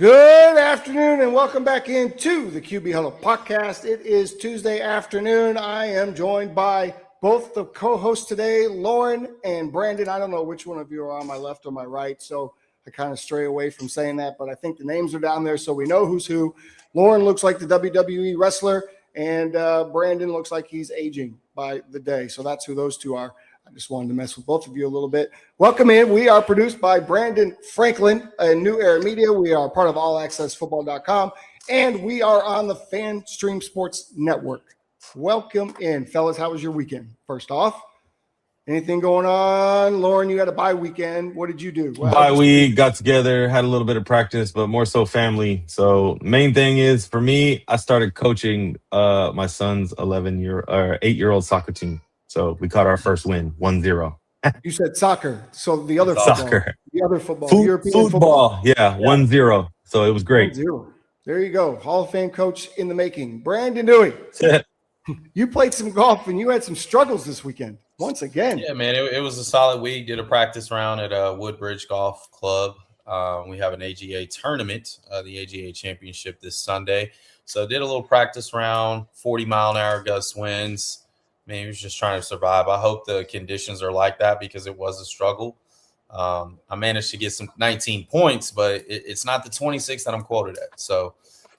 Good afternoon and welcome back into the QB Huddle podcast. It is Tuesday afternoon. I am joined by both the co-hosts today, Lauren and Brandon. I don't know which one of you are on my left or my right, so I kind of stray away from saying that, but I think the names are down there so we know who's who. Lauren looks like the WWE wrestler, and Brandon looks like he's aging by the day, so that's who those two are. I just wanted to mess with both of you a little bit. Welcome in. We are produced by Brandon Franklin and New Era Media. We are part of allaccessfootball.com, and we are on the FanStream Sports Network. Welcome in, fellas. How was your weekend? First off, anything going on? Lauren, you had a bye weekend. What did you do? Bye week, got together, had a little bit of practice, but more so family. So main thing is for me, I started coaching my son's 8-year-old soccer team. So we caught our first win, 1-0. You said soccer, so the other football. Soccer. The other football. European football. Yeah, 1-0. So it was great. 1-0. There you go. Hall of Fame coach in the making. Brandon Dewey. You played some golf and you had some struggles this weekend. Once again. Yeah, man, it was a solid week. Did a practice round at Woodbridge Golf Club. We have an AGA tournament, the AGA Championship this Sunday. So did a little practice round, 40-mile-an-hour gust winds. Man, he was just trying to survive. I hope the conditions are like that because it was a struggle. I managed to get some 19 points, but it's not the 26 that I'm quoted at. So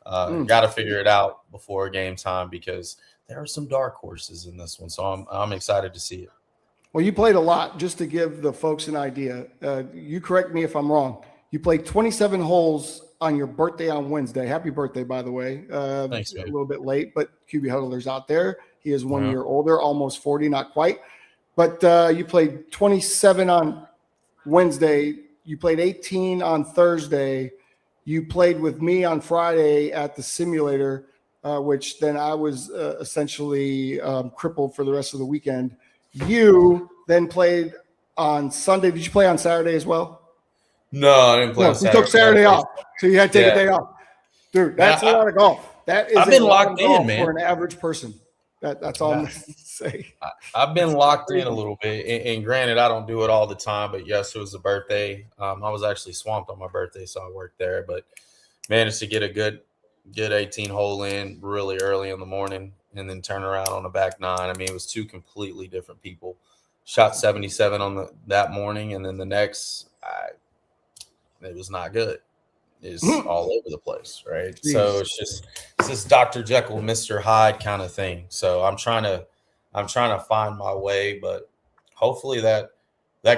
got to figure it out before game time because there are some dark horses in this one. So I'm excited to see it. Well, you played a lot. Just to give the folks an idea, you correct me if I'm wrong. You played 27 holes on your birthday on Wednesday. Happy birthday, by the way. Thanks, man. A little bit late, but QB Huddlers out there. He is 1 year older, almost 40, not quite. But you played 27 on Wednesday. You played 18 on Thursday. You played with me on Friday at the simulator, which then I was essentially crippled for the rest of the weekend. You then played on Sunday. Did you play on Saturday as well? No, I didn't play on Saturday. You took Saturday off, so you had to take a day off. Dude, that's a lot of golf. That is I've been locked in, man. For an average person. That's all I'm going to say. I've been locked in a little bit. And granted, I don't do it all the time, but yes, it was a birthday. I was actually swamped on my birthday, so I worked there. But managed to get a good 18-hole in really early in the morning and then turn around on the back nine. I mean, it was two completely different people. Shot 77 on that morning, and then the next, it was not good. Is all over the place, right? Jeez. So it's this Dr. Jekyll, Mr. Hyde kind of thing. So I'm trying to find my way, but hopefully that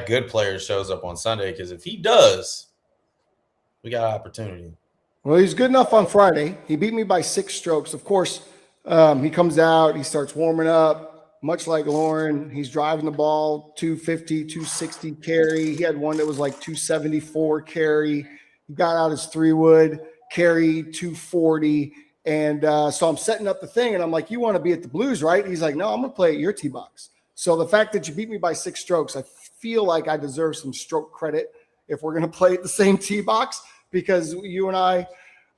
good player shows up on Sunday because if he does, we got an opportunity. Well, he's good enough on Friday. He beat me by 6 strokes. Of course, he comes out, he starts warming up, much like Lauren. He's driving the ball, 250, 260 carry. He had one that was like 274 carry. He got out his 3-wood, carry 240. And so I'm setting up the thing, and I'm like, you want to be at the Blues, right? He's like, no, I'm going to play at your tee box. So the fact that you beat me by 6 strokes, I feel like I deserve some stroke credit if we're going to play at the same tee box because you and I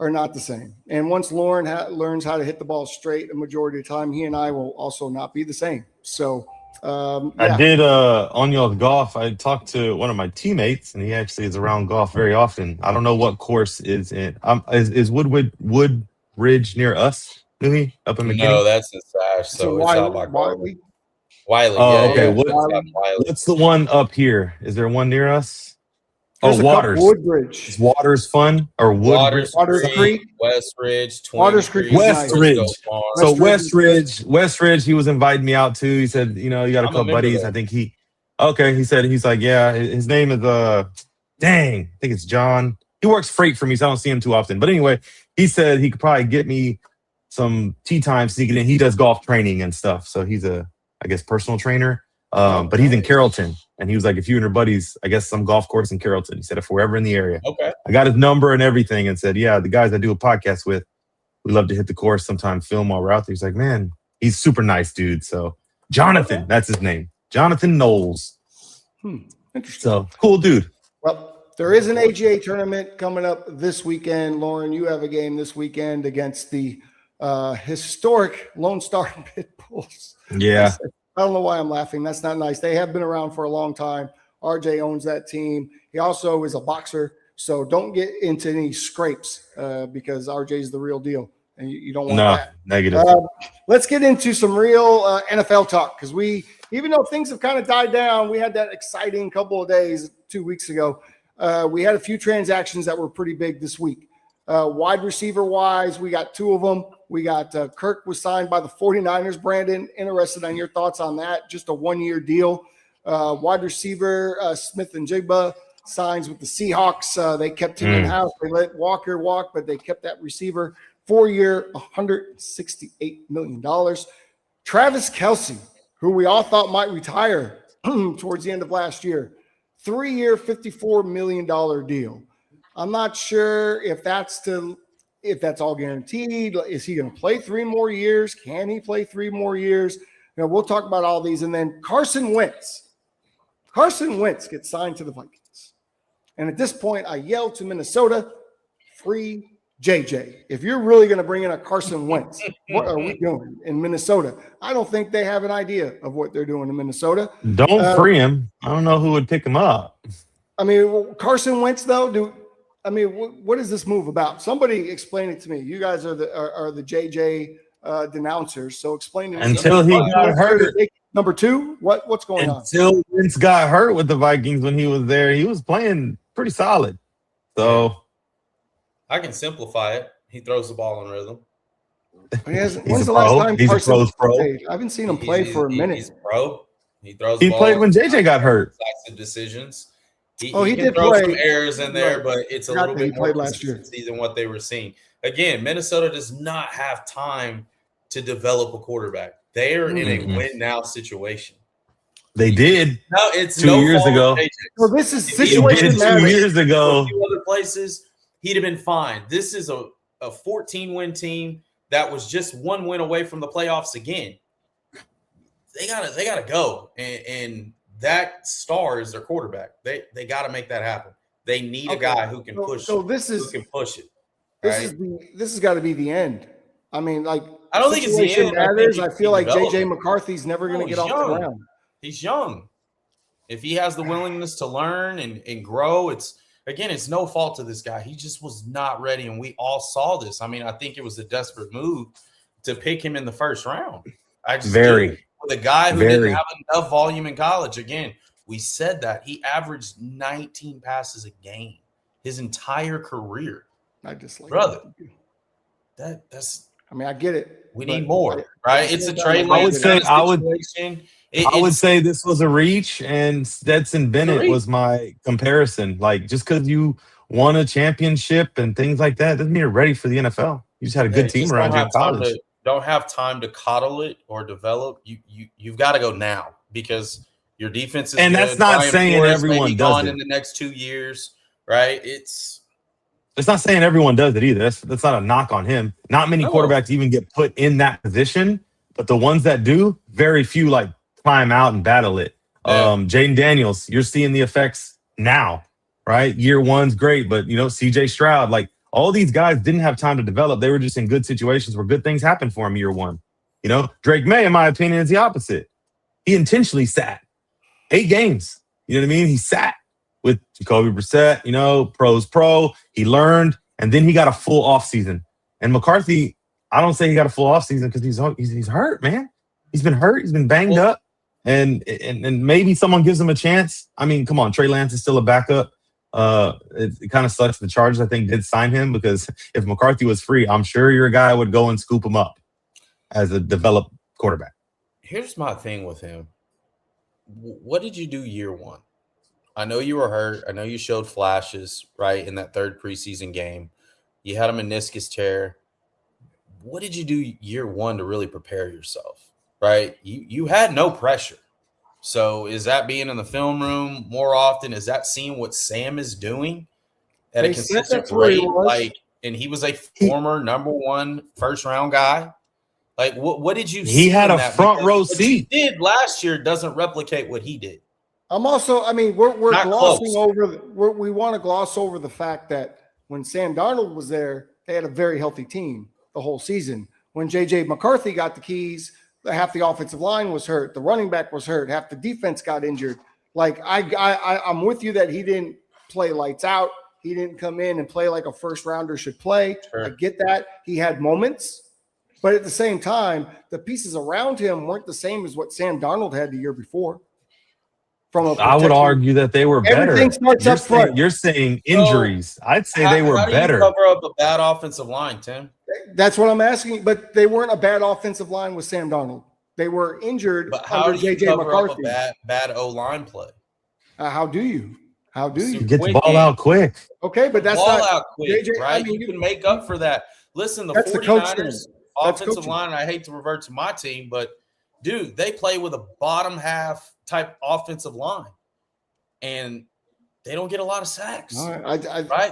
are not the same. And once Lauren learns how to hit the ball straight a majority of the time, he and I will also not be the same. So I did on y'all's golf. I talked to one of my teammates, and he actually is around golf very often. I don't know what course is in. Is Woodbridge near us? Really? Up in McKinney? No, that's in Sash. So it's out by Wiley. Oh, okay. Yeah. What's the one up here? Is there one near us? There's Waters. Woodbridge. Is Waters fun or Woodbridge? Waters Creek. Westridge. Waters Creek. Westridge. So Westridge, he was inviting me out too. He said, you got a couple buddies. I think he said, he's like, yeah, his name is, I think it's John. He works freight for me, so I don't see him too often. But anyway, he said he could probably get me some tee time sneaking in. He does golf training and stuff. So he's personal trainer. But he's in Carrollton. And he was like, if you and your buddies, I guess some golf course in Carrollton. He said, if we're ever in the area. Okay. I got his number and everything and said, yeah, the guys I do a podcast with, we love to hit the course sometime, film while we're out there. He's like, man, he's super nice dude. So Jonathan, that's his name. Jonathan Knowles. Interesting. So cool dude. Well, there is an AGA tournament coming up this weekend. Lauren, you have a game this weekend against the historic Lone Star Pit Bulls. Yeah. I don't know why I'm laughing. That's not nice. They have been around for a long time. RJ owns that team. He also is a boxer, So don't get into any scrapes because RJ is the real deal, and you don't want that. Negative. Let's get into some real NFL talk because even though things have kind of died down, we had that exciting couple of days 2 weeks ago. We had a few transactions that were pretty big this week. Wide receiver wise, we got 2 of them. We got Kirk was signed by the 49ers. Brandon, interested on your thoughts on that? Just a 1-year deal. Wide receiver Smith-Njigba signs with the Seahawks. They kept him in-house. They let Walker walk, but they kept that receiver. 4-year, $168 million. Travis Kelce, who we all thought might retire towards the end of last year, 3-year, $54 million deal. I'm not sure if that's all guaranteed. Is he going to play 3 more years? Can he play 3 more years? We'll talk about all these. And then Carson Wentz. Carson Wentz gets signed to the Vikings. And at this point, I yell to Minnesota, free JJ. If you're really going to bring in a Carson Wentz, what are we doing in Minnesota? I don't think they have an idea of what they're doing in Minnesota. Don't free him. I don't know who would pick him up. I mean, Carson Wentz, though, what is this move about? Somebody explain it to me. You guys are the JJ denouncers, so explain it. Until he got hurt. Number 2, what's going on? Until Wentz got hurt with the Vikings when he was there, he was playing pretty solid. So I can simplify it. He throws the ball in rhythm. When's the last time Carson played? I haven't seen him play for a minute. He's pro. He throws. He played when JJ got hurt. Decisive decisions. He did throw play some errors in there, but it's a little bit more last year than what they were seeing. Again, Minnesota does not have time to develop a quarterback. They are in a win now situation. They did. No, it's 2 years ago. Well, this is situation 2 years ago. A few other places, he'd have been fine. This is a 14-win team that was just 1 win away from the playoffs again. They gotta go, and that star is their quarterback. They got to make that happen. They need a guy who can push. So this is who can push it. This has got to be the end. I mean, like, I don't think it's the end. I feel like JJ McCarthy's never going to get off the ground. He's young. If he has the willingness to learn and grow, it's no fault to this guy. He just was not ready, and we all saw this. I mean, I think it was a desperate move to pick him in the first round. With a guy who didn't have enough volume in college. Again, we said that. He averaged 19 passes a game his entire career. I dislike brother. That's. I mean, I get it. We need more, right? It's a Trey Lance situation. I would say this was a reach, and Stetson Bennett was my comparison. Like, just because you won a championship and things like that doesn't mean you're ready for the NFL. You just had a good team around you in college. Don't have time to coddle it or develop. You've got to go now because your defense is. And good. that's not Brian saying Flores everyone does gone it in the next 2 years, right? It's not saying everyone does it either. That's not a knock on him. Not many quarterbacks even get put in that position, but the ones that do, very few like climb out and battle it. Yeah. Jaden Daniels, you're seeing the effects now, right? Year 1's great, but CJ Stroud, like. All these guys didn't have time to develop. They were just in good situations where good things happened for him year 1. Drake May, in my opinion, is the opposite. He intentionally sat 8 games. You know what I mean? He sat with Jacoby Brissett, pro's pro. He learned, and then he got a full offseason. And McCarthy, I don't say he got a full offseason because he's hurt, man. He's been hurt. He's been banged up. And maybe someone gives him a chance. I mean, come on, Trey Lance is still a backup. It kind of sucks. The Chargers, I think, did sign him because if McCarthy was free, I'm sure your guy would go and scoop him up as a developed quarterback. Here's my thing with him. What did you do year 1? I know you were hurt. I know you showed flashes, right, in that 3rd preseason game. You had a meniscus tear. What did you do year 1 to really prepare yourself, right? You had no pressure. So is that being in the film room more often? Is that seeing what Sam is doing at a consistent rate? And he was a former number 1 first-round guy. Like, what did you see? He had a front row seat. What he did last year doesn't replicate what he did. We're glossing over. We want to gloss over the fact that when Sam Darnold was there, they had a very healthy team the whole season. When J.J. McCarthy got the keys, half the offensive line was hurt. The running back was hurt. Half the defense got injured. Like I'm with you that he didn't play lights out. He didn't come in and play like a first rounder should play. Sure. I get that. He had moments, but at the same time, the pieces around him weren't the same as what Sam Darnold had the year before. I would argue that they were better. Everything starts up front. You're saying injuries. So, I'd say they were better. How do you cover up a bad offensive line, Tim? That's what I'm asking. But they weren't a bad offensive line with Sam Darnold. They were injured. But how do you cover up a bad O-line play? How do you? How do you get the ball out quick? Okay, but that's ball not out quick, JJ, right? I mean, you can make up for that. Listen, the 49ers offensive line, and I hate to revert to my team, but dude, they play with a bottom half type offensive line, and they don't get a lot of sacks. Right?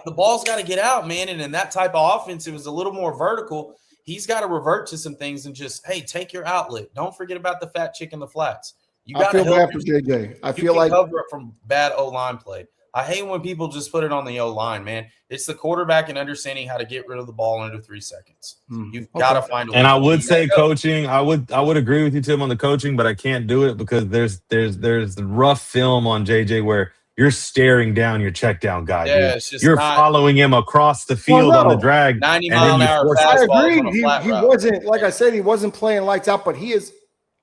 The ball's got to get out, man. And in that type of offense, it was a little more vertical. He's got to revert to some things and just, hey, take your outlet. Don't forget about the fat chick in the flats. You got to feel bad for JJ. I feel like cover it from bad O-line play. I hate when people just put it on the O-line, man. It's the quarterback and understanding how to get rid of the ball under 3 seconds. You've got to find a way. And I would say coaching. I would agree with you, Tim, on the coaching, but I can't do it because there's rough film on JJ where you're staring down your check down guy. Yeah, you're following him across the field on the drag. 90 mile an hour I agree. He wasn't, like I said, he wasn't playing lights out, but he is.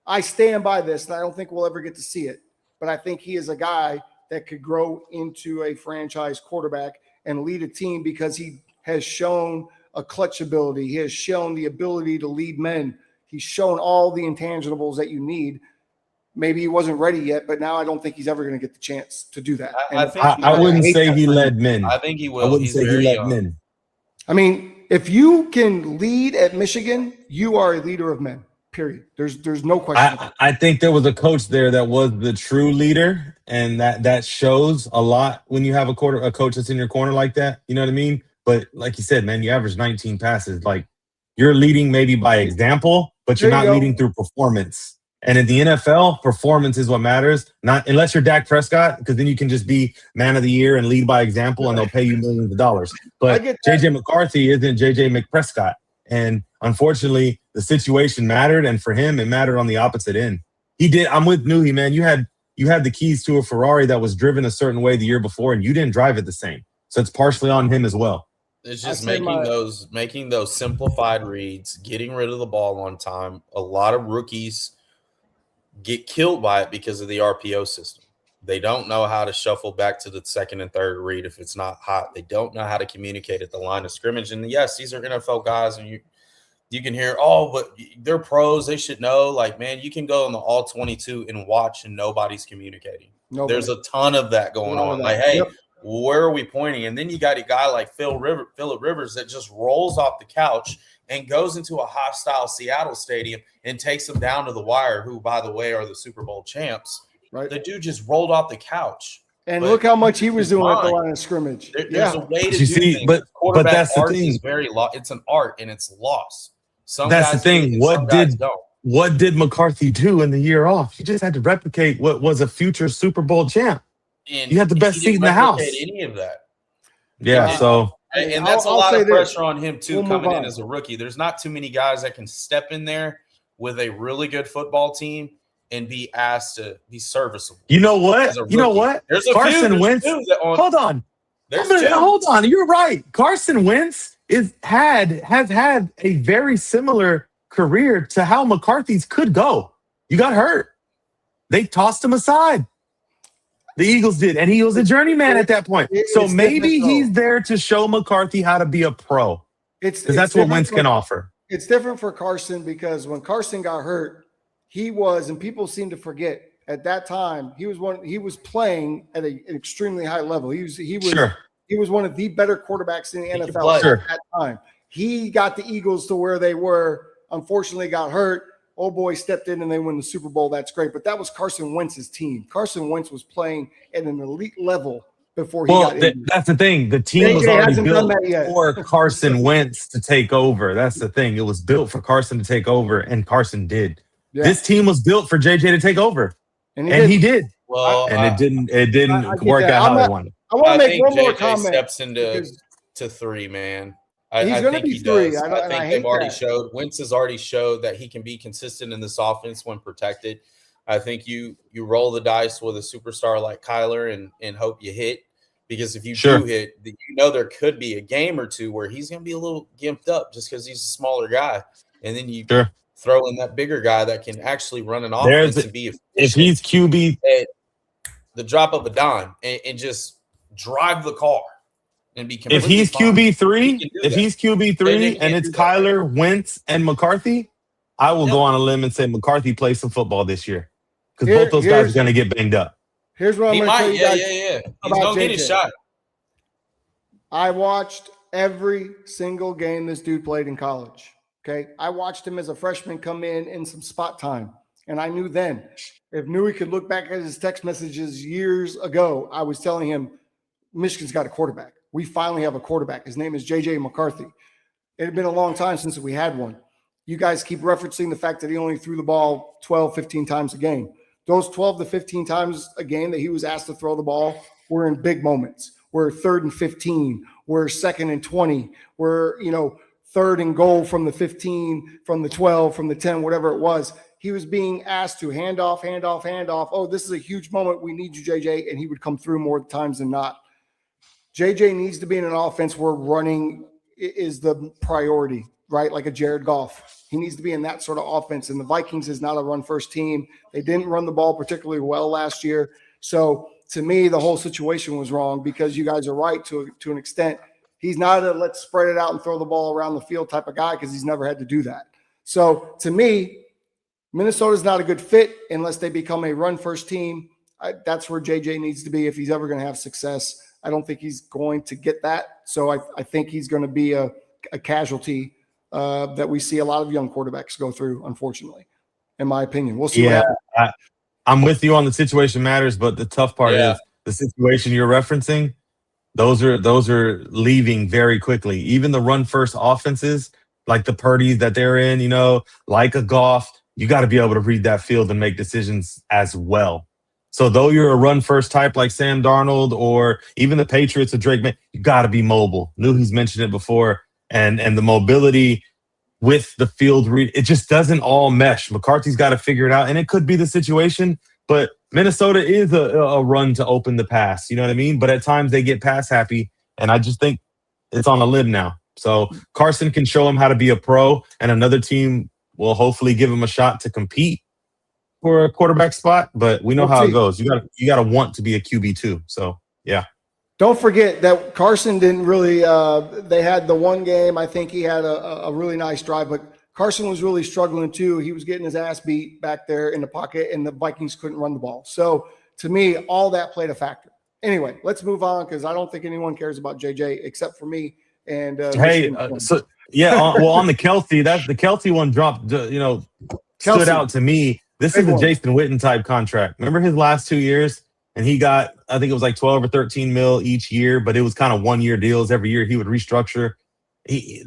I stand by this, and I don't think we'll ever get to see it. But I think he is a guy that could grow into a franchise quarterback and lead a team because he has shown a clutch ability. He has shown the ability to lead men. He's shown all the intangibles that you need. Maybe he wasn't ready yet, but now I don't think he's ever going to get the chance to do that. I wouldn't say he led men. I think he will. I wouldn't say he led men. I mean, if you can lead at Michigan, you are a leader of men. Period. There's no question. I think there was a coach there that was the true leader, and that shows a lot when you have a coach that's in your corner like that. You know what I mean? But like you said, man, you average 19 passes. Like you're leading maybe by example, but you're not leading through performance. And in the NFL, performance is what matters. Not unless you're Dak Prescott, because then you can just be man of the year and lead by example, and they'll pay you millions of dollars. But JJ McCarthy isn't JJ McPrescott. And unfortunately, the situation mattered, and for him, it mattered on the opposite end. He did. I'm with Newhey, man. You had the keys to a Ferrari that was driven a certain way the year before, and you didn't drive it the same. So it's partially on him as well. It's just making those simplified reads, getting rid of the ball on time. A lot of rookies get killed by it because of the RPO system. They don't know how to shuffle back to the second and third read if it's not hot. They don't know how to communicate at the line of scrimmage. And yes, these are NFL guys, and you can hear, but they're pros. They should know. Like, man, you can go on the all 22 and watch, and nobody's communicating. There's a ton of that going on. Like, hey, where are we pointing? And then you got a guy like Phillip Rivers that just rolls off the couch and goes into a hostile Seattle stadium and takes them down to the wire, who, by the way, are the Super Bowl champs. Right. The dude just rolled off the couch. And look how much he was doing at the line of scrimmage. There's a way to do things. But that's the thing. It's an art, and it's lost. That's the thing. What did McCarthy do in the year off? He just had to replicate what was a future Super Bowl champ. And you had the best seat in the house. Any of that. Yeah. So. And that's a lot of pressure on him, too, coming in as a rookie. There's not too many guys that can step in there with a really good football team and be asked to be serviceable. You know what? There's Carson Wentz. Hold on. Hold on. You're right. Carson Wentz has had a very similar career to how McCarthy's could go. You got hurt. They tossed him aside. The Eagles did, and he was a journeyman at that point. So maybe he's there to show McCarthy how to be a pro. Because that's what Wentz can offer. It's different for Carson because when Carson got hurt, he was, and people seem to forget, at that time he was playing at an extremely high level. He was one of the better quarterbacks in the NFL at that time. He got the Eagles to where they were. Unfortunately, got hurt. Old boy stepped in and they win the Super Bowl. That's great. But that was Carson Wentz's team. Carson Wentz was playing at an elite level before he got injured. That's the thing. The team was already built for Carson Wentz to take over. That's the thing. It was built for Carson to take over, and Carson did. Yeah. This team was built for JJ to take over, and he did. Well, and it didn't work out how they wanted. I want to make one more JJ comment. Steps into 3, man. He's going to be 3. I think they've already showed. Wentz has already showed that he can be consistent in this offense when protected. I think you roll the dice with a superstar like Kyler and hope you hit. Because if you Sure. do hit, there could be a game or two where he's going to be a little gimped up just because he's a smaller guy. And then you throw in that bigger guy that can actually run an offense and be efficient. If he's QB at the drop of a dime and just drive the car and be completely if he's fine. QB3 and it's Kyler, Wentz, and McCarthy, I will go on a limb and say McCarthy plays some football this year because both those guys are going to get banged up. Here's what I'm going to tell you guys. He's going to get his shot. I watched every single game this dude played in college. Okay. I watched him as a freshman come in some spot time. And I knew then, if Newey could look back at his text messages years ago, I was telling him, Michigan's got a quarterback. We finally have a quarterback. His name is J.J. McCarthy. It had been a long time since we had one. You guys keep referencing the fact that he only threw the ball 12, 15 times a game. Those 12 to 15 times a game that he was asked to throw the ball were in big moments. We're 3rd and 15. We're 2nd and 20. We're, 3rd and goal from the 15, from the 12, from the 10, whatever it was. He was being asked to hand off. Oh, this is a huge moment. We need you, JJ. And he would come through more times than not. JJ needs to be in an offense where running is the priority, right? Like a Jared Goff. He needs to be in that sort of offense. And the Vikings is not a run-first team. They didn't run the ball particularly well last year. So to me, the whole situation was wrong because you guys are right to an extent. He's not a let's spread it out and throw the ball around the field type of guy because he's never had to do that. So to me, Minnesota's not a good fit unless they become a run-first team. That's where JJ needs to be if he's ever going to have success. I don't think he's going to get that. So I think he's going to be a casualty that we see a lot of young quarterbacks go through, unfortunately, in my opinion. We'll see what happens. I'm with you on the situation matters, but the tough part is the situation you're referencing. Those are leaving very quickly. Even the run-first offenses, like the Purdy's that they're in, like a Goff, you got to be able to read that field and make decisions as well. So though you're a run-first type like Sam Darnold or even the Patriots or Drake May, you got to be mobile. He's mentioned it before. And the mobility with the field read, it just doesn't all mesh. McCarthy's got to figure it out. And it could be the situation, but Minnesota is a run to open the pass. You know what I mean? But at times they get pass happy. And I just think it's on a lid now. So Carson can show him how to be a pro, and another team will hopefully give him a shot to compete for a quarterback spot. But we know how it goes. You got to want to be a QB too. So yeah. Don't forget that Carson didn't really they had the one game. I think he had a really nice drive, but Carson was really struggling too. He was getting his ass beat back there in the pocket, and the Vikings couldn't run the ball. So to me, all that played a factor. Anyway, let's move on because I don't think anyone cares about JJ except for me. And on the Kelce, that's the Kelce one dropped. Stood out to me. This is a Jason Witten type contract. Remember his last 2 years, and he got, I think it was like 12 or 13 mil each year, but it was kind of 1 year deals. Every year he would restructure. He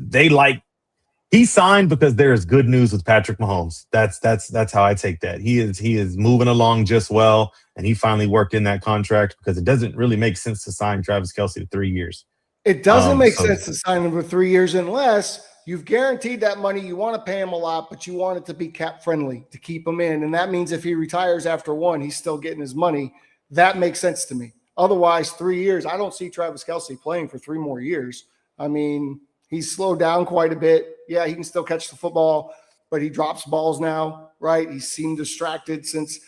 signed because there is good news with Patrick Mahomes. That's how I take that. He is moving along just well, and he finally worked in that contract because it doesn't really make sense to sign Travis Kelce to 3 years. It doesn't make sense to sign him for 3 years unless you've guaranteed that money. You want to pay him a lot, but you want it to be cap friendly to keep him in. And that means if he retires after one, he's still getting his money. That makes sense to me. Otherwise, 3 years, I don't see Travis Kelce playing for 3 more years. I mean, he's slowed down quite a bit. Yeah, he can still catch the football, but he drops balls now, right? He seemed distracted since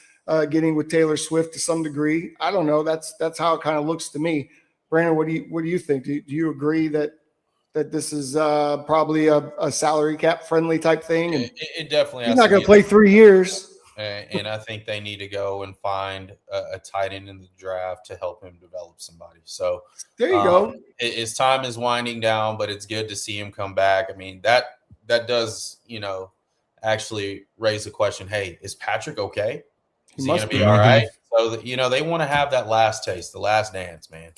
getting with Taylor Swift to some degree. I don't know. That's how it kind of looks to me. Brandon, what do you think? Do you agree that this is probably a salary cap friendly type thing? And it definitely. He's not going to play 3 years. And I think they need to go and find a tight end in the draft to help him develop somebody. So there you go. His time is winding down, but it's good to see him come back. I mean, that does, actually raise the question, hey, is Patrick okay? Is he going to be all right? So, they want to have that last taste, the last dance, man.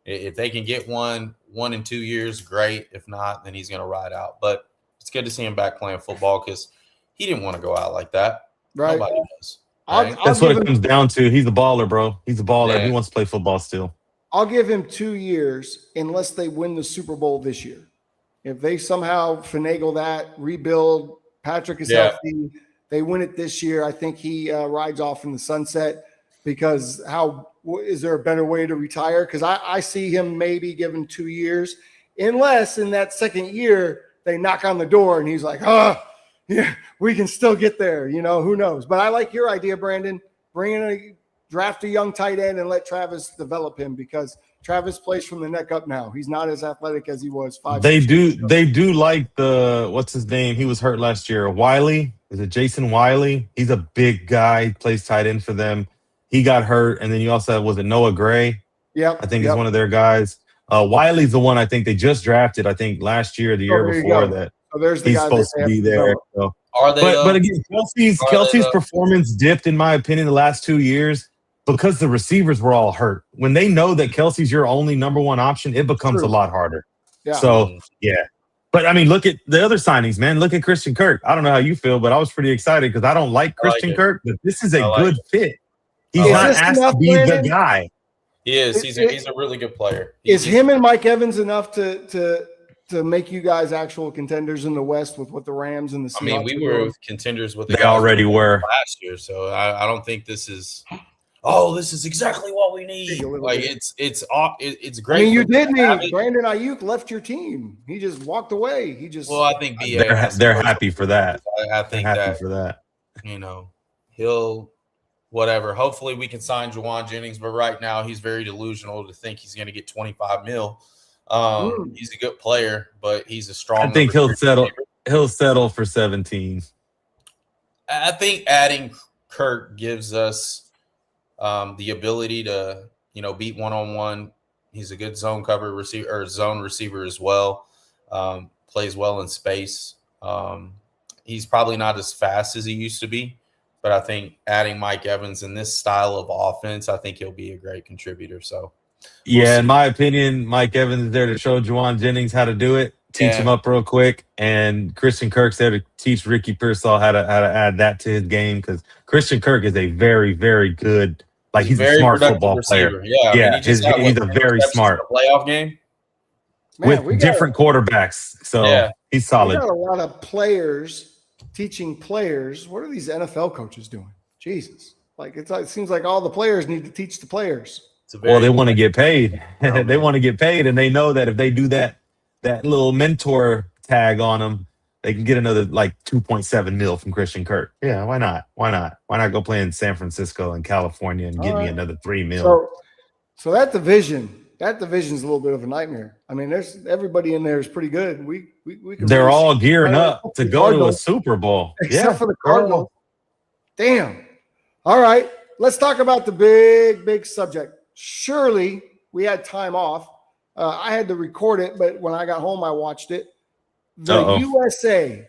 If they can get 1 in 2 years, great. If not, then he's going to ride out. But it's good to see him back playing football because he didn't want to go out like that. Right. Nobody does. Right? That's what it comes down to. He's a baller, bro. He's a baller. Yeah. He wants to play football still. I'll give him 2 years unless they win the Super Bowl this year. If they somehow finagle that, rebuild, Patrick is healthy, they win it this year, I think he rides off in the sunset. because is there a better way to retire? Because I see him maybe given 2 years, unless in that second year they knock on the door and he's like, yeah, we can still get there. Who knows? But I like your idea, Brandon. Draft a young tight end and let Travis develop him, because Travis plays from the neck up now. He's not as athletic as he was 5 They years do. They do like what's his name? He was hurt last year. Wiley. Is it Jason Wiley? He's a big guy. He plays tight end for them. He got hurt, and then you also had, was it Noah Gray? Yeah, I think he's one of their guys. Wiley's the one I think they just drafted. I think last year, or the year before that. So there's the he's guy supposed to be there. So. Are they? But again, Kelce's performance dipped, in my opinion, the last 2 years because the receivers were all hurt. When they know that Kelce's your only number one option, it becomes a lot harder. Yeah. So yeah. But I mean, look at the other signings, man. Look at Christian Kirk. I don't know how you feel, but I was pretty excited because I don't like Christian Kirk, but this is a good fit. He's not asked to be the guy. He is. He's a really good player. Is him and Mike Evans enough to make you guys actual contenders in the West with what the Rams and the Seahawks? I mean, we were contenders with the guys already were last year, so I don't think this is. Oh, this is exactly what we need. Like it's great. I mean, you did need Brandon Ayuk left your team. He just walked away. I think they're happy for that. I think for that. He'll whatever. Hopefully, we can sign Juwan Jennings, but right now he's very delusional to think he's going to get $25 million. He's a good player, but he's a strong. I think he'll settle. He'll settle for 17. I think adding Kirk gives us the ability to, beat one-on-one. He's a good zone cover receiver or zone receiver as well. Plays well in space. He's probably not as fast as he used to be, but I think adding Mike Evans in this style of offense, I think he'll be a great contributor. So, in my opinion, Mike Evans is there to show Juwan Jennings how to do it, teach him up real quick, and Christian Kirk's there to teach Ricky Pearsall how to add that to his game, because Christian Kirk is a very, very good. Like he's a smart football player. Yeah, he's a very smart playoff game with different quarterbacks. So he's solid. We got a lot of players teaching players. What are these NFL coaches doing? Jesus, it seems like all the players need to teach the players. Well, they want to get paid. They want to get paid, and they know that if they do that little mentor tag on them, they can get another 2.7 mil from Christian Kirk. Yeah, why not? Why not go play in San Francisco and California and get me another 3 mil? So that division's a little bit of a nightmare. I mean, everybody in there is pretty good. We can. They're all gearing up to go to a Super Bowl, except for the Cardinals. Damn. All right, let's talk about the big subject. Surely we had time off. I had to record it, but when I got home, I watched it. The USA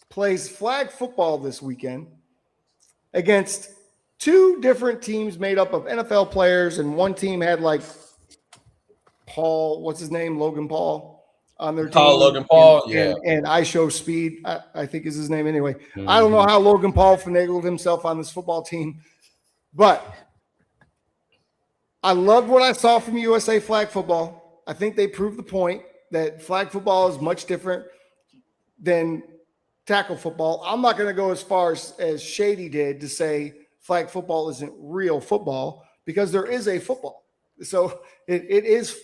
plays flag football this weekend against two different teams made up of NFL players, and one team had what's his name? Logan Paul on their team. Logan Paul, and I Show Speed, I think is his name anyway. Mm-hmm. I don't know how Logan Paul finagled himself on this football team, but I loved what I saw from USA flag football. I think they proved the point that flag football is much different than tackle football. I'm not going to go as far as Shady did to say flag football isn't real football, because there is a football. So it is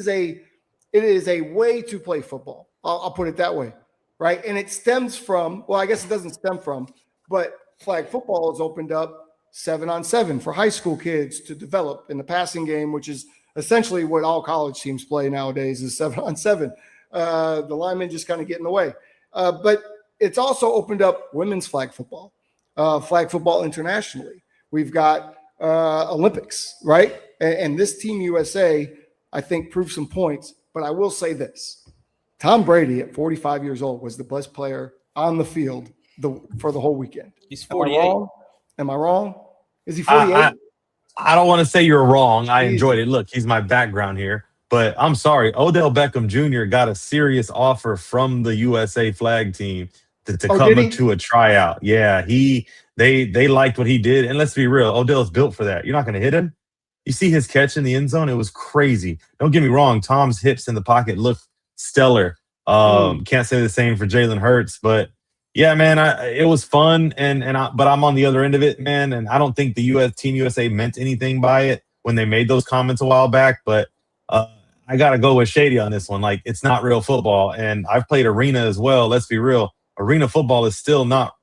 a way to play football. I'll put it that way, right? And it stems from, well, I guess it doesn't stem from, but flag football has opened up 7-on-7 for high school kids to develop in the passing game, which is essentially what all college teams play nowadays, is 7-on-7. The linemen just kind of get in the way. But it's also opened up women's flag football internationally. We've got Olympics, right? And this Team USA, I think, proved some points. But I will say this. Tom Brady at 45 years old was the best player on the field for the whole weekend. He's 48. Am I wrong? Is he 48? I don't want to say you're wrong. I enjoyed it. Look, he's my background here. But I'm sorry, Odell Beckham Jr. got a serious offer from the USA flag team to come to a tryout. Yeah, they liked what he did. And let's be real, Odell's built for that. You're not going to hit him. You see his catch in the end zone? It was crazy. Don't get me wrong. Tom's hips in the pocket look stellar. Can't say the same for Jalen Hurts, but Yeah, man, it was fun, but I'm on the other end of it, man, and I don't think the Team USA meant anything by it when they made those comments a while back, but I got to go with Shady on this one. Like, it's not real football, and I've played arena as well. Let's be real. Arena football is still not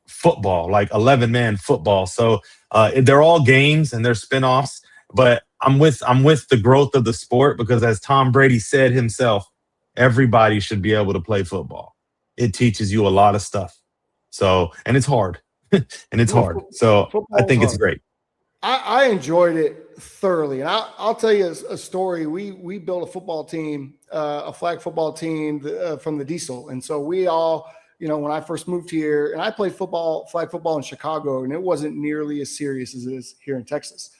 football, like 11-man football. So they're all games and they're spinoffs, but I'm with the growth of the sport because, as Tom Brady said himself, everybody should be able to play football. It teaches you a lot of stuff. So, and it's hard. and it's hard. So I think it's great. I enjoyed it thoroughly. And I'll tell you a story. We built a football team, a flag football team from the Diesel. And so we all, when I first moved here, and I played flag football in Chicago, and it wasn't nearly as serious as it is here in Texas.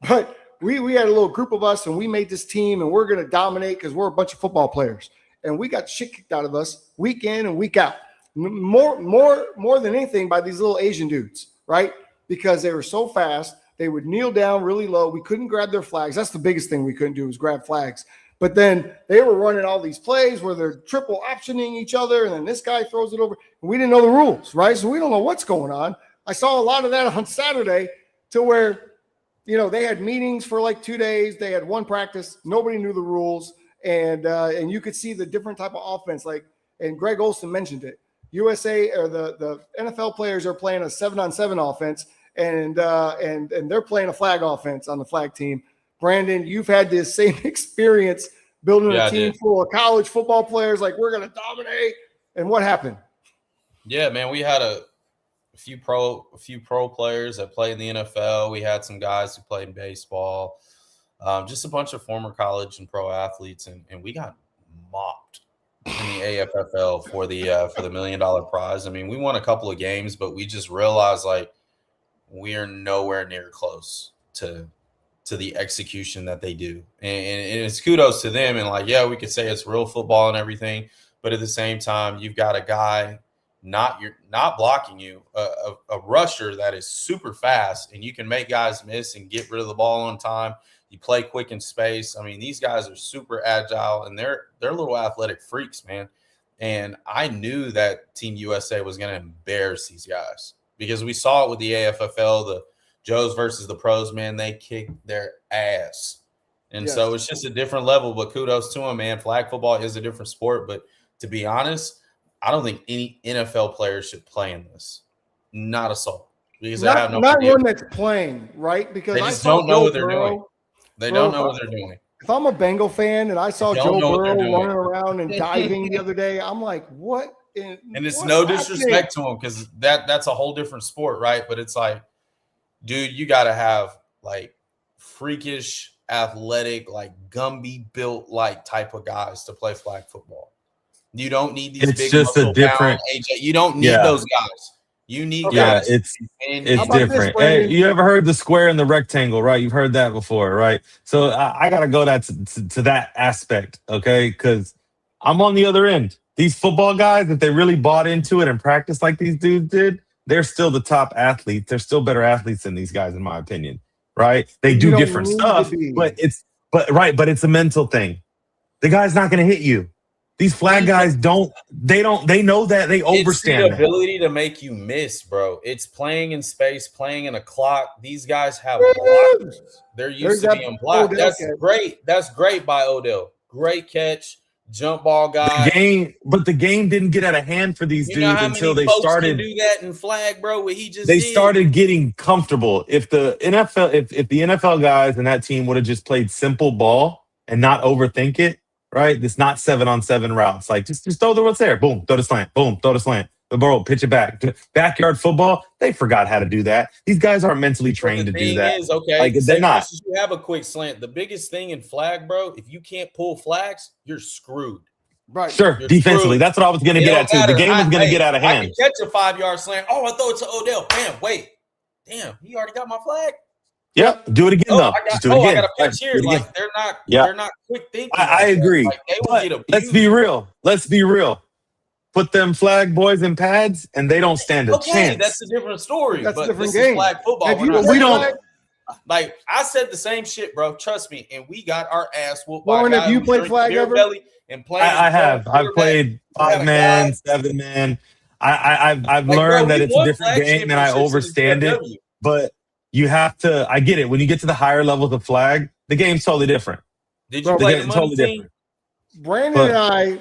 But we had a little group of us, and we made this team, and we're going to dominate because we're a bunch of football players. And we got shit kicked out of us week in and week out. More than anything by these little Asian dudes, right? Because they were so fast. They would kneel down really low. We couldn't grab their flags. That's the biggest thing we couldn't do was grab flags. But then they were running all these plays where they're triple optioning each other, and then this guy throws it over. And we didn't know the rules, right? So we don't know what's going on. I saw a lot of that on Saturday to where, they had meetings for like 2 days. They had one practice. Nobody knew the rules. And you could see the different type of offense, and Greg Olson mentioned it. USA or the NFL players are playing a 7-on-7 offense, and they're playing a flag offense on the flag team. Brandon, you've had this same experience building a team full of college football players. Like, we're going to dominate. And what happened? Yeah, man, we had a few pro players that played in the NFL. We had some guys who played in baseball. Just a bunch of former college and pro athletes, and we got mopped in the AFFL for the $1 million prize. I mean, we won a couple of games, but we just realized we are nowhere near close to the execution that they do, and it's kudos to them. And we could say it's real football and everything, but at the same time, you've got a guy not blocking you, a rusher that is super fast, and you can make guys miss and get rid of the ball on time. You play quick in space. I mean, these guys are super agile, and they're little athletic freaks, man. And I knew that Team USA was going to embarrass these guys because we saw it with the AFFL, the Joes versus the pros, man. They kicked their ass. And so it's just a different level, but kudos to them, man. Flag football is a different sport, but to be honest, I don't think any NFL player should play in this. Not a soul. Because they have no idea. One that's playing, right? Because they just don't know what they're doing. They don't know what they're doing. If I'm a Bengal fan and I saw Joe Burrow running around and diving the other day, I'm like, what? And it's no disrespect to him because that's a whole different sport, right? But it's like, dude, you got to have freakish, athletic, Gumby built type of guys to play flag football. You don't need these big muscle bound AJ. You don't need those guys. You need guys. It's different. Hey, you ever heard the square and the rectangle, right? You've heard that before, right? So I got to go to that aspect, okay? Because I'm on the other end. These football guys, if they really bought into it and practiced like these dudes did, they're still the top athletes. They're still better athletes than these guys, in my opinion, right? They do different stuff, but it's a mental thing. The guy's not going to hit you. These flag guys they know that they overstand. It's the ability to make you miss, bro. It's playing in space, playing in a clock. These guys have blockers. They're used to being blocked. That's great. That's great by Odell. Great catch, jump ball guy. The game didn't get out of hand for these dudes until they started to do that in flag, bro. What he just started getting comfortable. If the NFL guys and that team would have just played simple ball and not overthink it. Right? It's not 7-on-7 routes. Just throw what's there. Boom, throw the slant. Boom, throw the slant. The ball, pitch it back. Backyard football, they forgot how to do that. These guys aren't mentally trained to do that. They're not. You have a quick slant. The biggest thing in flag, bro, if you can't pull flags, you're screwed. Right. Sure, you're defensively. Screwed. That's what I was going to get at, too. The game is going to get out of hand. I can catch a 5-yard slant. Oh, I throw it to Odell. Bam, wait. Damn, he already got my flag. Yep, do it again though. Just do it again. I got a catch here. They're not quick thinking. I agree. Let's be real. Put them flag boys in pads, and they don't stand a chance. That's a different story. That's but a different this game. Is flag football. We don't. I said the same shit, bro. Trust me, and we got our ass whooped. Lauren, have you played flag ever? I have. I've played 5-man, 7-man. I've learned that it's a different game and I overstand it. But you have to. I get it. When you get to the higher levels of flag, the game's totally different. Did you play the money team? Brandon and I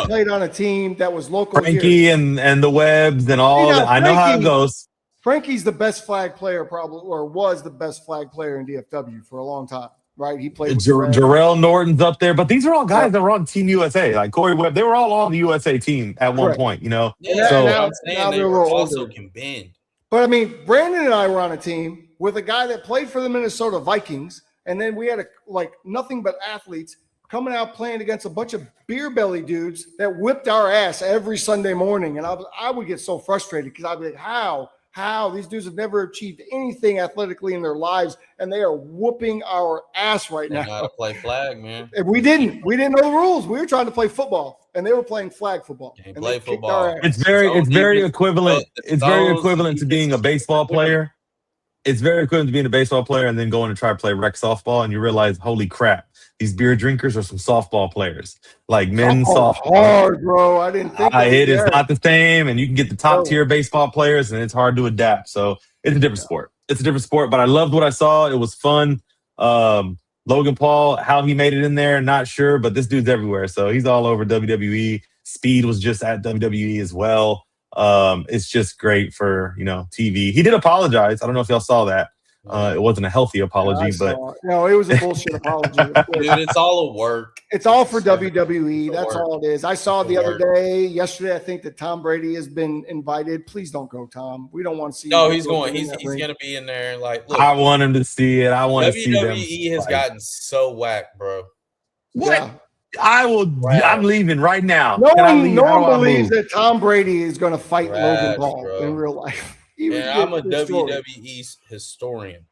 played on a team that was local. Frankie here. and the Webbs and all that. I know how it goes. Frankie's the best flag player, probably, or was the best flag player in DFW for a long time. Right? He played with Jarrell Norton's up there, but these are all guys that were on Team USA, like Corey Webb. They were all on the USA team at one point, you know. Yeah, so now they also can bend. But I mean, Brandon and I were on a team with a guy that played for the Minnesota Vikings, and then we had nothing but athletes coming out playing against a bunch of beer belly dudes that whipped our ass every Sunday morning, and I would get so frustrated because I'd be like, how these dudes have never achieved anything athletically in their lives, and they are whooping our ass right now. They know how to play flag, man. And we didn't know the rules. We were trying to play football, and they were playing flag football. And play football. It's very equivalent. It's very equivalent to being a baseball player. It's very equivalent to being a baseball player and then going to try to play rec softball, and you realize, holy crap, these beer drinkers are some softball players, like men's softball. Hard, bro. I didn't think it is not the same, and you can get the top tier baseball players, and it's hard to adapt. So it's a different sport. It's a different sport, but I loved what I saw. It was fun. Logan Paul, how he made it in there, not sure, but this dude's everywhere. So he's all over WWE. Speed was just at WWE as well. It's just great for, TV. He did apologize. I don't know if y'all saw that. It wasn't a healthy apology, but no, it was a bullshit apology. Dude, it's all a work. It's all for WWE. That's all it is. I saw yesterday, I think that Tom Brady has been invited. Please don't go, Tom. We don't want to see. No, he's going. He's going to be in there. Like, look, I want him to see it. I want to see them. WWE has gotten so whack, bro. What? Yeah. I'm leaving right now. No one believes that Tom Brady is going to fight Logan Paul in real life. I'm a WWE historian.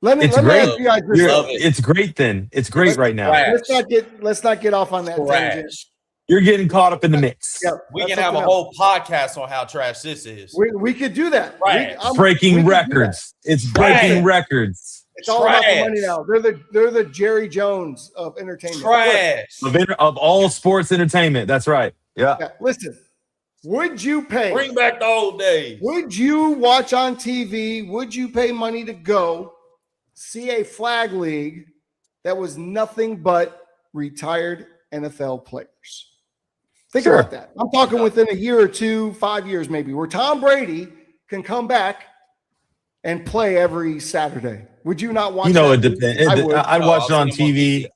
It's great. It's great. Then it's great right now. Let's not get off on that tangent. You're getting caught up in the mix. Yeah, we can have a whole podcast on how trash this is. We could do that. Breaking records. It's breaking records. It's all about the money now. They're the Jerry Jones of entertainment. Trash of all sports entertainment. That's right. Yeah. Listen. Would you pay? Bring back the old days. Would you watch on TV? Would you pay money to go see a flag league that was nothing but retired NFL players? Think about that. I'm talking within a year or 2, 5 years maybe, where Tom Brady can come back and play every Saturday. Would you not watch it depends. I'd watch it on TV.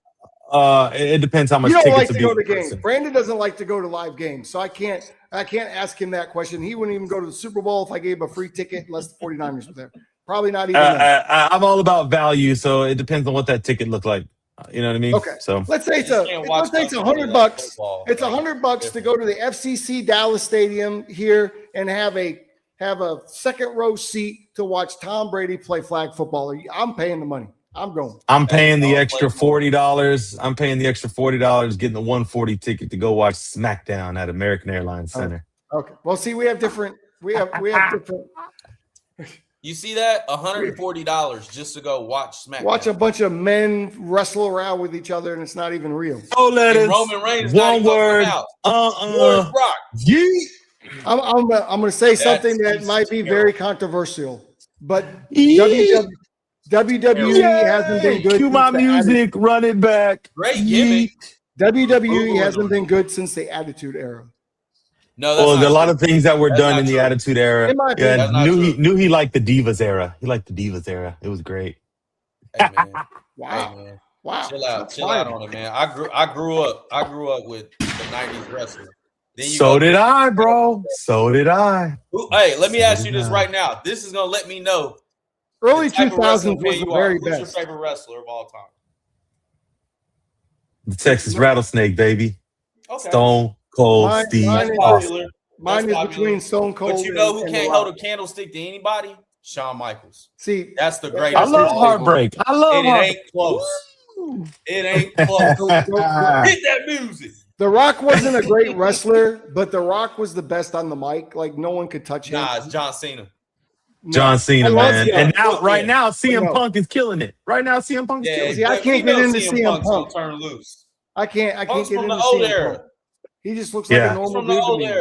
It depends how much you don't tickets like to go to games. Brandon doesn't like to go to live games, so I can't ask him that question. He wouldn't even go to the Super Bowl if I gave him a free ticket unless the 49ers were there. Probably not even. I'm all about value, so it depends on what that ticket looked like. You know what I mean? Okay. So let's say it's $100. It's $100 to go to the FCC Dallas Stadium here and have a second row seat to watch Tom Brady play flag football. I'm paying the money. I'm going. I'm paying the extra $40. I'm paying the extra $40, getting the $140 ticket to go watch SmackDown at American Airlines Center. Okay. Well, see, we have different. We have different. You see that? $140 just to go watch SmackDown. Watch a bunch of men wrestle around with each other, and it's not even real. Oh, letters. Roman Reigns. One word. Rock. Yeet. I'm going to say something that might be very controversial, but WWE hasn't been good. Cue my music, run it back. Great gimmick. WWE hasn't been good since the Attitude Era. No, there's a lot of things that were done in the Attitude Era. Yeah, knew he liked the Divas era. He liked the Divas era. It was great. Hey, man. Wow. Hey, man. Wow. Chill out on it, man. I grew up with the 90s wrestling. So did I, bro. So did I. Hey, let me ask you this right now. This is gonna let me know. Early 2000s was the very best. Who's your favorite wrestler of all time? The Texas Rattlesnake, baby. Okay. Stone Cold Steve Austin. Mine is between Stone Cold. But you know who can't hold a candlestick to anybody? Shawn Michaels. See, that's the greatest. I love Heartbreak. It ain't close. It ain't close. Hit that music. The Rock wasn't a great wrestler, but The Rock was the best on the mic. Like no one could touch him. Nah, it's John Cena. John Cena, man. And now, CM Punk is killing it. Right now, CM Punk is killing it. I can't get into CM Punk. Turn loose. I can't get into the old CM era. Punk. He just looks like a normal dude to me.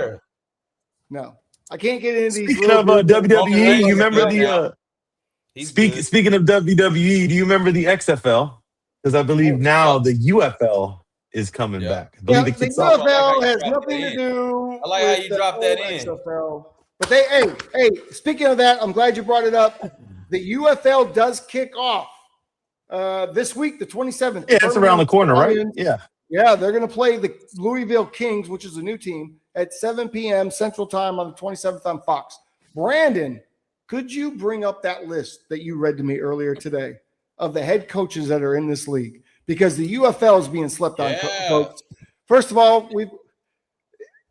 No. I can't get into these. Speaking of WWE, you remember speaking of WWE, do you remember the XFL? Because I believe now the UFL is coming back. I believe the UFL has nothing to do I like how you dropped that in. XFL. But hey, speaking of that, I'm glad you brought it up. The UFL does kick off this week, the 27th. Yeah, it's around the corner, right? Yeah. Yeah, they're going to play the Louisville Kings, which is a new team, at 7 p.m. Central Time on the 27th on Fox. Brandon, could you bring up that list that you read to me earlier today of the head coaches that are in this league? Because the UFL is being slept on, folks. First of all,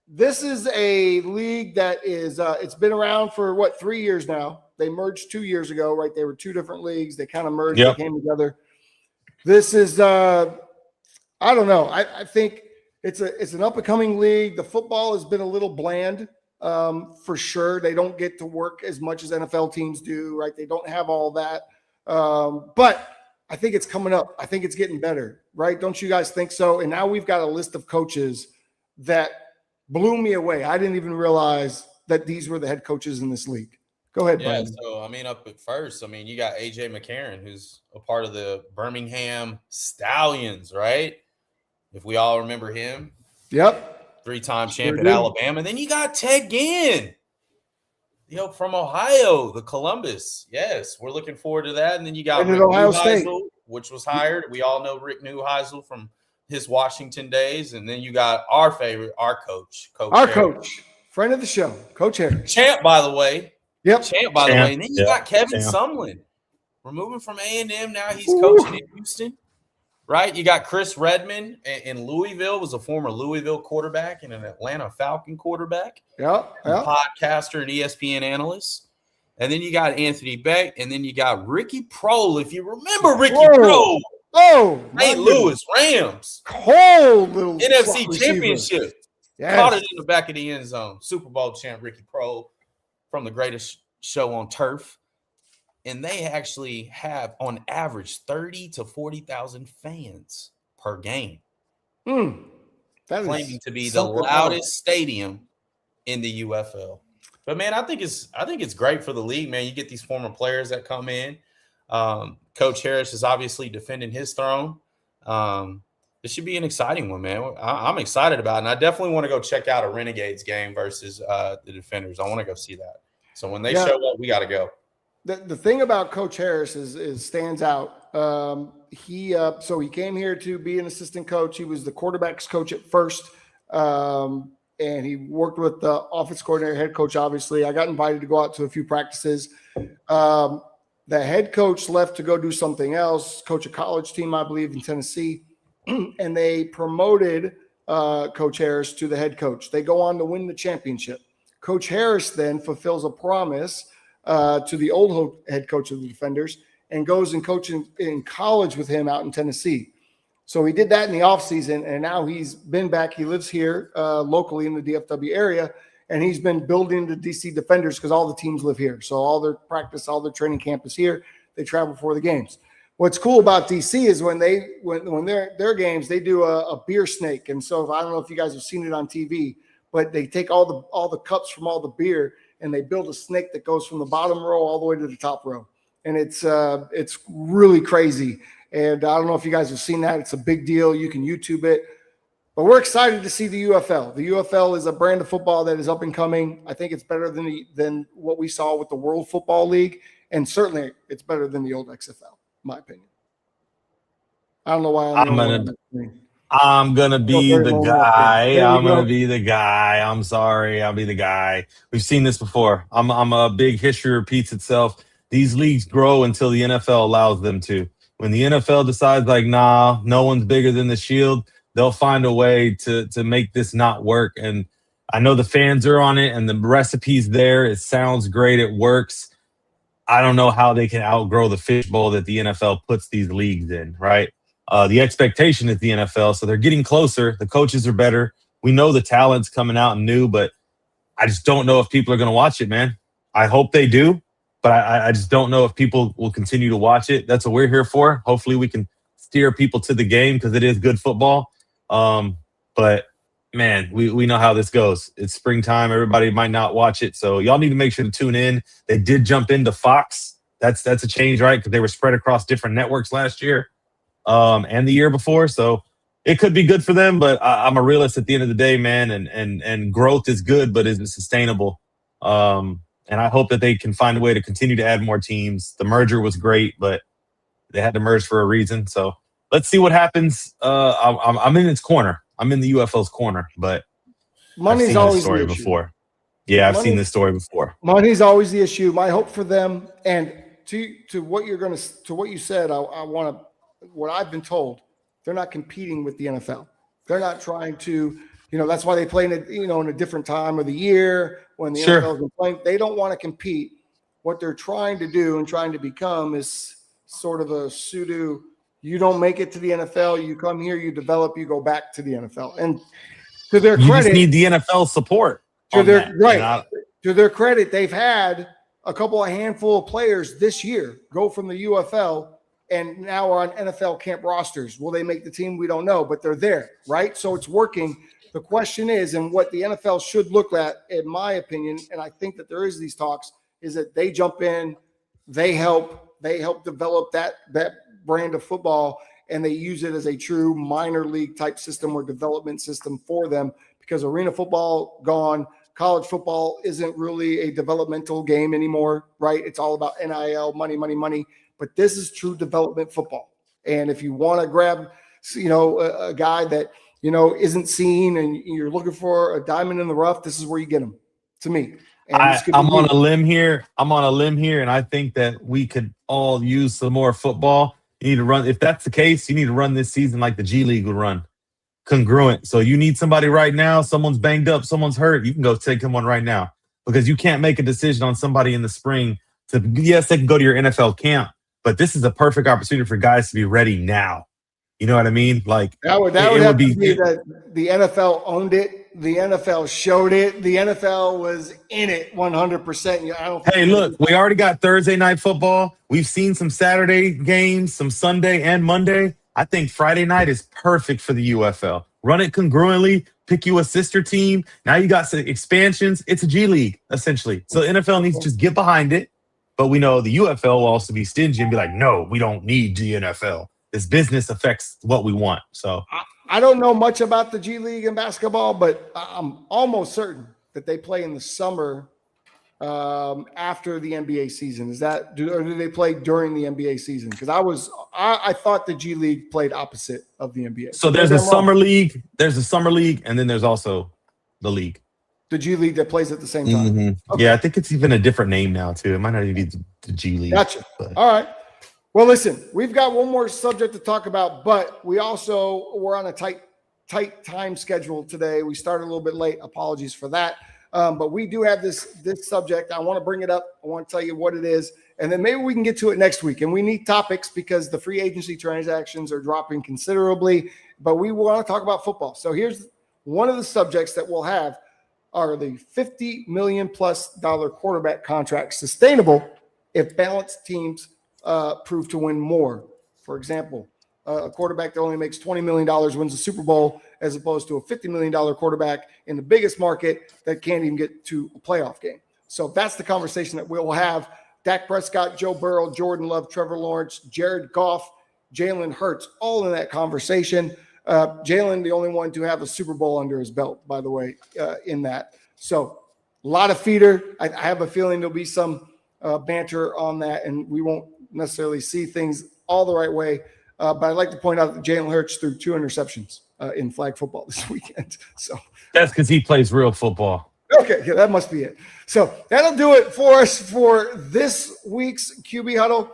this is a league that is it's been around for 3 years now. They merged 2 years ago, right? They were two different leagues. They kind of merged, They came together. This is I don't know. I think it's an up and coming league. The football has been a little bland, for sure. They don't get to work as much as NFL teams do, right? They don't have all that. But I think it's coming up. I think it's getting better, right? Don't you guys think so? And now we've got a list of coaches that blew me away. I didn't even realize that these were the head coaches in this league. Go ahead, Brian. So, up at first, you got A.J. McCarron, who's a part of the Birmingham Stallions, right? If we all remember him. Yep. 3-time champ at Alabama. And then you got Ted Ginn, from Ohio, the Columbus. Yes, we're looking forward to that. And then you got Rick Ohio State, which was hired. We all know Rick Neuheisel from his Washington days. And then you got our favorite, our coach. Coach, friend of the show, Coach Harris. Champ, by the way. Yep. Champ, by the way. And then you got Kevin Sumlin. We're moving from A&M. Now he's coaching in Houston. Right? You got Chris Redmond in Louisville, was a former Louisville quarterback and an Atlanta Falcon quarterback. Yeah. Podcaster and ESPN analyst. And then you got Anthony Beck, and then you got Ricky Prohl, if you remember Ricky Prohl. Oh, St. Louis Rams. Cold little NFC Championship. Yes. Caught it in the back of the end zone. Super Bowl champ Ricky Prohl from the greatest show on turf. And they actually have, on average, 30 to 40,000 fans per game. Claiming to be the loudest stadium in the UFL. But man, I think it's great for the league, man. You get these former players that come in. Coach Harris is obviously defending his throne. This should be an exciting one, man. I'm excited about it. And I definitely want to go check out a Renegades game versus the Defenders. I want to go see that. So when they show up, we got to go. The thing about Coach Harris is stands out. He came here to be an assistant coach. He was the quarterback's coach at first, and he worked with the offense coordinator, head coach. Obviously, I got invited to go out to a few practices. The head coach left to go do something else, coach a college team, I believe, in Tennessee, and they promoted Coach Harris to the head coach. They go on to win the championship. Coach Harris then fulfills a promise to the old head coach of the Defenders and goes and coaches in college with him out in Tennessee. So he did that in the offseason, and now he's been back. He lives here locally in the DFW area, and he's been building the DC Defenders because all the teams live here. So all their practice, all their training camp is here. They travel for the games. What's cool about DC is when their games, they do a beer snake. And so I don't know if you guys have seen it on TV, but they take all the cups from all the beer and they build a snake that goes from the bottom row all the way to the top row. And it's really crazy. And I don't know if you guys have seen that. It's a big deal. You can YouTube it. But we're excited to see the UFL. The UFL is a brand of football that is up and coming. I think it's better than what we saw with the World Football League. And certainly it's better than the old XFL, in my opinion. I don't know why I'm gonna be the guy. I'm gonna be the guy. I'm sorry. I'll be the guy. We've seen this before. I'm a big history repeats itself. These leagues grow until the NFL allows them to. When the NFL decides like, nah, no one's bigger than the Shield, they'll find a way to make this not work. And I know the fans are on it and the recipe's there. It sounds great. It works. I don't know how they can outgrow the fishbowl that the NFL puts these leagues in, right? The expectation is the NFL, so they're getting closer. The coaches are better. We know the talent's coming out and new, but I just don't know if people are going to watch it, man. I hope they do, but I just don't know if people will continue to watch it. That's what we're here for. Hopefully we can steer people to the game because it is good football. But man, we know how this goes. It's springtime. Everybody might not watch it. So y'all need to make sure to tune in. They did jump into Fox. That's a change, right? Because they were spread across different networks last year and the year before. So it could be good for them, but I'm a realist at the end of the day, man. And growth is good, but isn't sustainable. And I hope that they can find a way to continue to add more teams. The merger was great, but they had to merge for a reason. So let's see what happens. I'm in its corner. I'm in the UFO's corner, but money's always the issue. Before. Yeah, I've seen this story before. Money's always the issue. My hope for them, and to what you said, what I've been told, they're not competing with the NFL. They're not trying to, that's why they play in a different time of the year when the NFL is playing. They don't want to compete. What they're trying to do and trying to become is sort of a pseudo. You don't make it to the NFL. You come here, you develop, you go back to the NFL. And to their credit, you just need the NFL support. To their credit, they've had a handful of players this year go from the UFL and now are on NFL camp rosters. Will they make the team? We don't know, but they're there, right? So it's working. The question is, and what the NFL should look at, in my opinion, and I think that there is these talks, is that they jump in, they help develop that brand of football, and they use it as a true minor league type system or development system for them, because arena football gone. College football isn't really a developmental game anymore, right? It's all about NIL, money, money, money. But this is true development football. And if you want to grab, a guy that, isn't seen and you're looking for a diamond in the rough, this is where you get him, to me. I'm on a limb here. And I think that we could all use some more football. You need to run. If that's the case, you need to run this season like the G League would run. Congruent. So you need somebody right now. Someone's banged up. Someone's hurt. You can go take someone right now, because you can't make a decision on somebody in the spring. Yes, they can go to your NFL camp, but this is a perfect opportunity for guys to be ready now. You know what I mean? Like that would have to be that the NFL owned it. The NFL showed it. The NFL was in it 100%. Hey, look, we already got Thursday night football. We've seen some Saturday games, some Sunday and Monday. I think Friday night is perfect for the UFL. Run it congruently, pick you a sister team. Now you got some expansions. It's a G League, essentially. So the NFL needs to just get behind it. But we know the UFL will also be stingy and be like, no, we don't need the NFL. This business affects what we want. So I don't know much about the G League in basketball, but I'm almost certain that they play in the summer after the NBA season. Or do they play during the NBA season? Because I thought the G League played opposite of the NBA. So there's a summer league, and then there's also the league. The G League that plays at the same time. Mm-hmm. Okay. Yeah, I think it's even a different name now too. It might not even be the G League. Gotcha. But. All right. Well, listen, we've got one more subject to talk about, but we're on a tight time schedule today. We started a little bit late. Apologies for that. But we do have this subject. I want to bring it up. I want to tell you what it is, and then maybe we can get to it next week. And we need topics because the free agency transactions are dropping considerably, but we want to talk about football. So here's one of the subjects that we'll have are the $50 million+ quarterback contracts sustainable if balanced teams prove to win more. For example, a quarterback that only makes $20 million wins the Super Bowl, as opposed to a $50 million quarterback in the biggest market that can't even get to a playoff game. So that's the conversation that we'll have. Dak Prescott, Joe Burrow, Jordan Love, Trevor Lawrence, Jared Goff, Jalen Hurts, all in that conversation. Jalen, the only one to have a Super Bowl under his belt, by the way, in that. So a lot of feeder. I have a feeling there'll be some banter on that, and we won't necessarily see things all the right way. But I'd like to point out that Jalen Hurts threw 2 interceptions in flag football this weekend. So that's because he plays real football. Okay, yeah, that must be it. So that'll do it for us for this week's QB Huddle.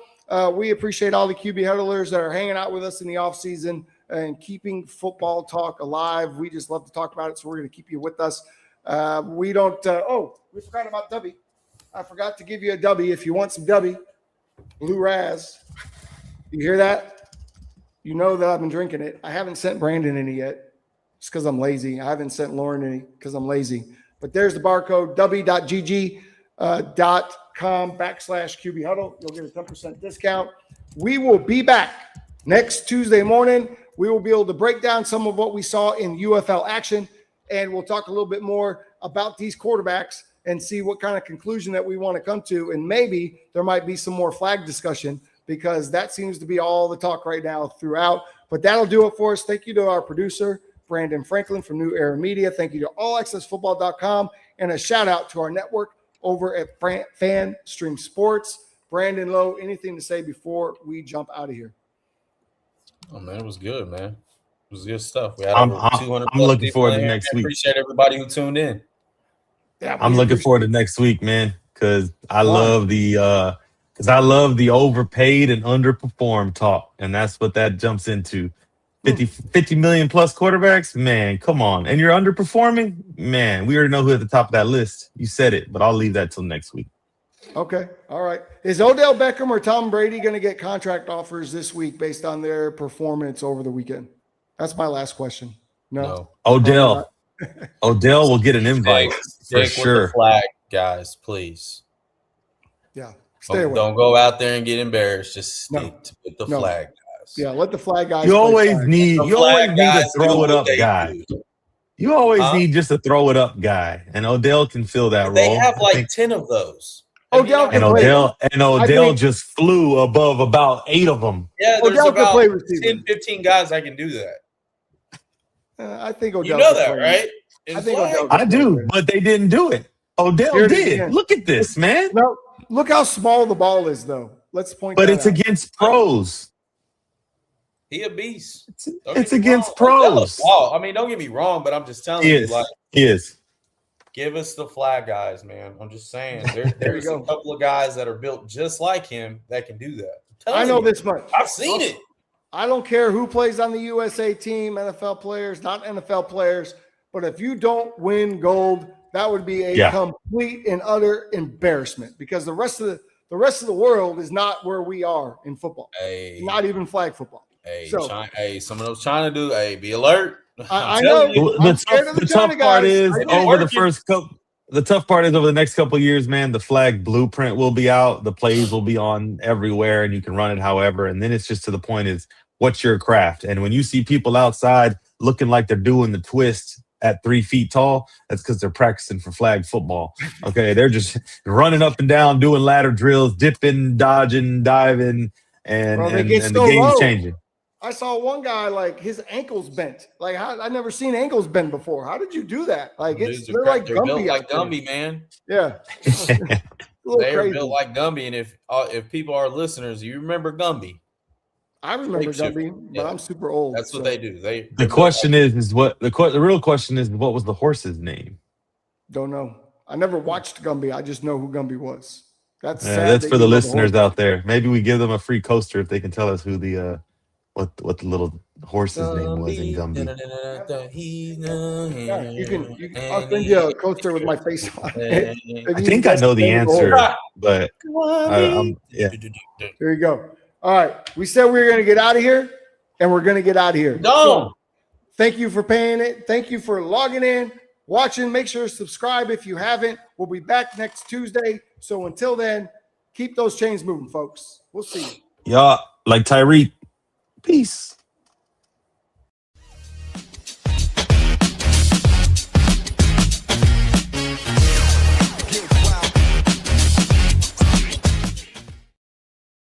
We appreciate all the QB Huddlers that are hanging out with us in the offseason and keeping football talk alive. We just love to talk about it, so we're going to keep you with us. We forgot about Dubby. I forgot to give you a Dubby. If you want some Dubby, Blue Raz. You hear that? You know that I've been drinking it. I haven't sent Brandon any yet. It's because I'm lazy. I haven't sent Lauren any because I'm lazy. But there's the barcode, w.gg.com/QB Huddle. You'll get a 10% discount. We will be back next Tuesday morning. We will be able to break down some of what we saw in UFL action, and we'll talk a little bit more about these quarterbacks and see what kind of conclusion that we want to come to. And maybe there might be some more flag discussion because that seems to be all the talk right now throughout. But that'll do it for us. Thank you to our producer, Brandon Franklin from New Era Media. Thank you to allaccessfootball.com, and a shout out to our network over at Fan Stream Sports. Brandon Lowe, anything to say before we jump out of here? Oh, man, it was good, man. It was good stuff. We had I'm over 200 I'm looking forward to next week. Appreciate everybody who tuned in. Yeah, I'm looking forward to next week, man, because I love the overpaid and underperformed talk, and that's what that jumps into. 50 million plus quarterbacks, man, come on. And you're underperforming? Man, we already know who at the top of that list. You said it, but I'll leave that till next week. Okay. All right. Is Odell Beckham or Tom Brady going to get contract offers this week based on their performance over the weekend? That's my last question. No. Odell will get an invite for sure. With the flag, guys, please. Yeah. Don't go out there and get embarrassed. Just stick with the flag, guys. Yeah, let the flag guys. You always need to throw it up guy. You always need just a throw it up guy, and Odell can fill that role. They have 10 of those. Odell just flew above about 8 of them. Yeah, there's about 10, 15 guys that can do that. I think Odell. You know that, right? I do, but they didn't do it. Odell did. Look at this, man. No, look how small the ball is, though. Let's point. But it's against pros. He a beast. It's against pros. Wow. I mean, don't get me wrong, but I'm just telling you, he is. Give us the flag guys, man. I'm just saying. There's a couple of guys that are built just like him that can do that. I know this much. I've seen it. I don't care who plays on the USA team, NFL players, not NFL players, but if you don't win gold, that would be a complete and utter embarrassment because the rest of the world is not where we are in football. Not even flag football. Some of those China do. Be alert. I know. The tough part is over the next couple of years, man. The flag blueprint will be out. The plays will be on everywhere, and you can run it however. And then it's just to the point is what's your craft. And when you see people outside looking like they're doing the twist at 3 feet tall, that's because they're practicing for flag football. Okay, they're just running up and down, doing ladder drills, dipping, dodging, diving, and the game's changing. I saw one guy his ankles bent. I never seen ankles bent before. How did you do that? They're like Gumby. Built like Gumby, man. Yeah. They're built like Gumby, and if people are listeners, you remember Gumby. I remember Gumby, but I'm super old. That's what they do. The real question is what was the horse's name? Don't know. I never watched Gumby. I just know who Gumby was. That's for the listeners out there. Maybe we give them a free coaster if they can tell us who the what the little horse's name was in Gumby. I'll send you a coaster with my face on it. I think I know the answer, but There you go. All right. We said we were going to get out of here, and we're going to get out of here. No. So, thank you for paying it. Thank you for logging in, watching. Make sure to subscribe if you haven't. We'll be back next Tuesday. So until then, keep those chains moving, folks. We'll see you. Y'all, like Tyreek. Peace.